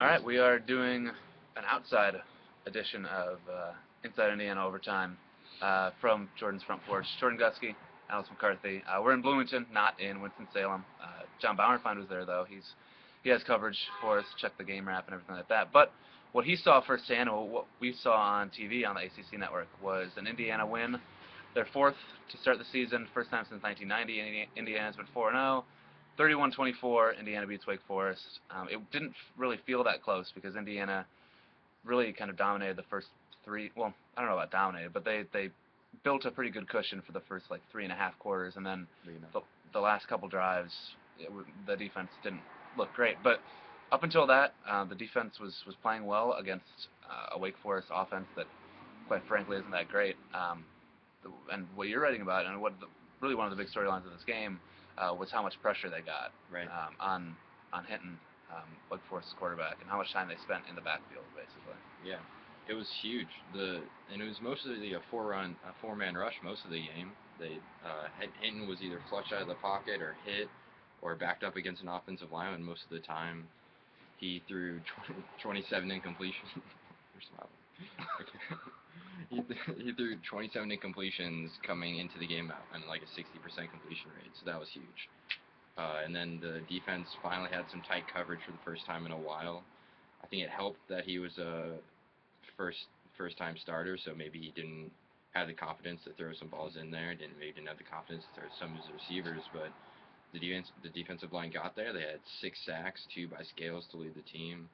All right, we are doing an outside edition of Inside Indiana Overtime from Jordan's front porch. Jordan Guskey, Alex McCarthy. We're in Bloomington, not in Winston-Salem. John Bauerfeind was there, though. He has coverage for us, check the game wrap and everything like that. But what he saw firsthand, and what we saw on TV on the ACC network, was an Indiana win. Their fourth to start the season, first time since 1990. Indiana's been 4-0. 31-24, Indiana beats Wake Forest. It didn't really feel that close because Indiana really kind of dominated the first three. Well, I don't know about dominated, but they built a pretty good cushion for the first like 3.5 quarters, and then the last couple drives, the defense didn't look great. But up until that, the defense was playing well against a Wake Forest offense that, quite frankly, isn't that great. And what you're writing about, and really one of the big storylines of this game, was how much pressure they got on Hinton, Wake Forest's quarterback, and how much time they spent in the backfield, basically. Yeah, it was huge. And it was mostly a four-man rush most of the game. Hinton was either flushed out of the pocket or hit or backed up against an offensive lineman most of the time. He threw 27 incompletions. You're smiling. He threw 27 incompletions coming into the game and like a 60% completion rate, so that was huge. And then the defense finally had some tight coverage for the first time in a while. I think it helped that he was a first-time starter, so maybe he didn't have the confidence to throw some balls in there. Maybe didn't have the confidence to throw some of his receivers, but the defensive line got there. They had 6 sacks, 2 by Scales to lead the team.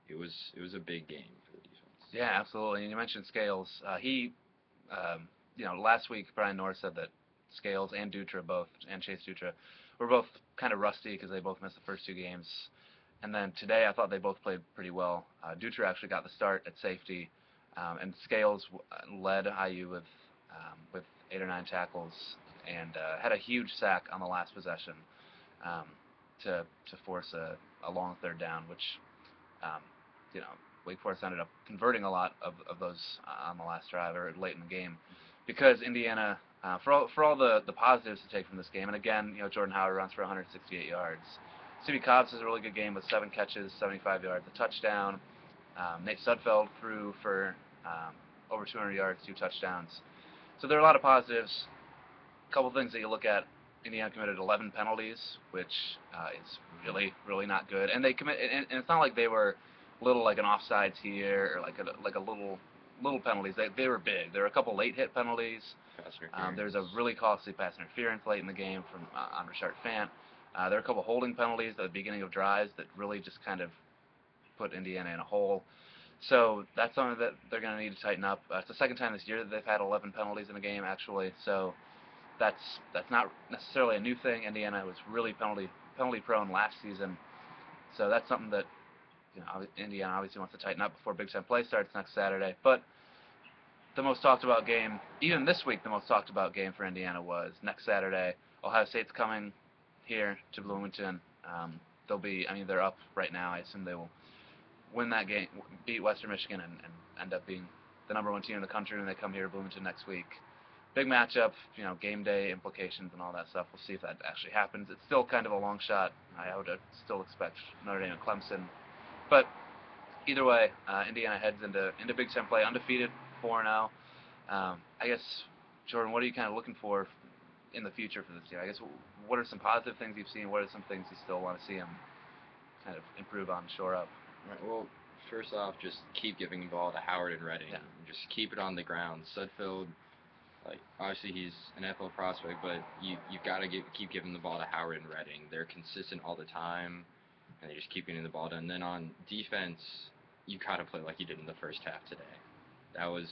It was a big game for the defense. Yeah, absolutely. And you mentioned Scales. Last week Brian Norris said that Scales and Chase Dutra were both kind of rusty because they both missed the first 2 games. And then today I thought they both played pretty well. Dutra actually got the start at safety, and Scales led IU with 8 or 9 tackles and had a huge sack on the last possession to force a long third down, which Wake Forest ended up converting a lot of those on the last drive or late in the game, because Indiana, for all the positives to take from this game, and again, Jordan Howard runs for 168 yards. Stevie Cobbs has a really good game with 7 catches, 75 yards, a touchdown. Nate Sudfeld threw for over 200 yards, 2 touchdowns. So there are a lot of positives. A couple things that you look at: Indiana committed 11 penalties, which is really, really not good. And and it's not like they were little, like an offsides here, or like a little penalties. They were big. There were a couple late hit penalties. There was a really costly pass interference late in the game on Richard Fant. There were a couple holding penalties at the beginning of drives that really just kind of put Indiana in a hole. So that's something that they're going to need to tighten up. It's the second time this year that they've had 11 penalties in a game, actually. So that's not necessarily a new thing. Indiana was really penalty prone last season. So that's something that Indiana obviously wants to tighten up before Big Ten play starts next Saturday. But the most talked about game, even this week, the most talked about game for Indiana was next Saturday. Ohio State's coming here to Bloomington. They're up right now. I assume they will win that game, beat Western Michigan, and end up being the number 1 team in the country when they come here to Bloomington next week. Big matchup, game day implications and all that stuff. We'll see if that actually happens. It's still kind of a long shot. I would still expect Notre Dame and Clemson. But either way, Indiana heads into Big Ten play undefeated, 4-0. I guess, Jordan, what are you kind of looking for in the future for this team? I guess, what are some positive things you've seen? What are some things you still want to see them kind of improve on, shore up? Right. Well, first off, just keep giving the ball to Howard and Redding. Yeah. Just keep it on the ground. Sudfeld, obviously he's an NFL prospect, but you've got to keep giving the ball to Howard and Redding. They're consistent all the time, and they just keep getting the ball done. And then on defense, you got to play like you did in the first half today. That was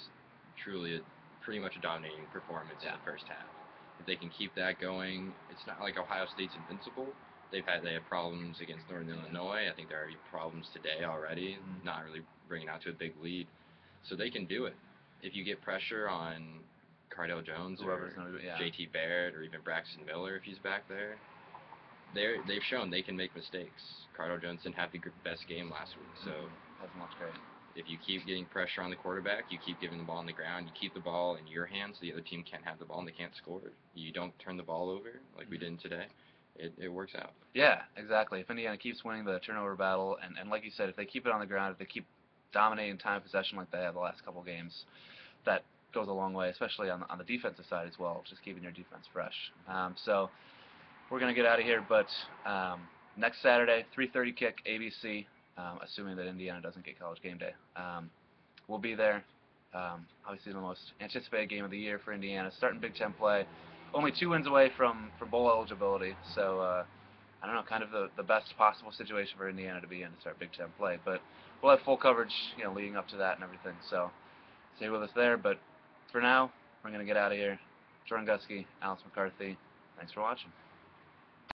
truly pretty much a dominating performance in the first half. If they can keep that going, it's not like Ohio State's invincible. They had problems against Northern Illinois. I think there are problems today already, not really bringing out to a big lead. So they can do it. If you get pressure on Cardell Jones or J.T. Barrett or even Braxton Miller, if he's back there, they've shown they can make mistakes. Cardell Jones didn't have the best game last week, so hasn't looked great. If you keep getting pressure on the quarterback, you keep giving the ball on the ground, you keep the ball in your hands so the other team can't have the ball and they can't score. You don't turn the ball over like we did today. it works out. Yeah, exactly. If Indiana keeps winning the turnover battle, and like you said, if they keep it on the ground, if they keep dominating time of possession like they have the last couple games, that goes a long way, especially on the defensive side as well, just keeping your defense fresh. So we're gonna get out of here, but next Saturday, 3:30 kick, ABC. Assuming that Indiana doesn't get College Game Day, we'll be there. Obviously, the most anticipated game of the year for Indiana, starting Big Ten play. Only 2 wins away from bowl eligibility, so I don't know, kind of the best possible situation for Indiana to be in to start Big Ten play. But we'll have full coverage, leading up to that and everything. So stay with us there. But for now, we're gonna get out of here. Jordan Gusky, Alex McCarthy. Thanks for watching.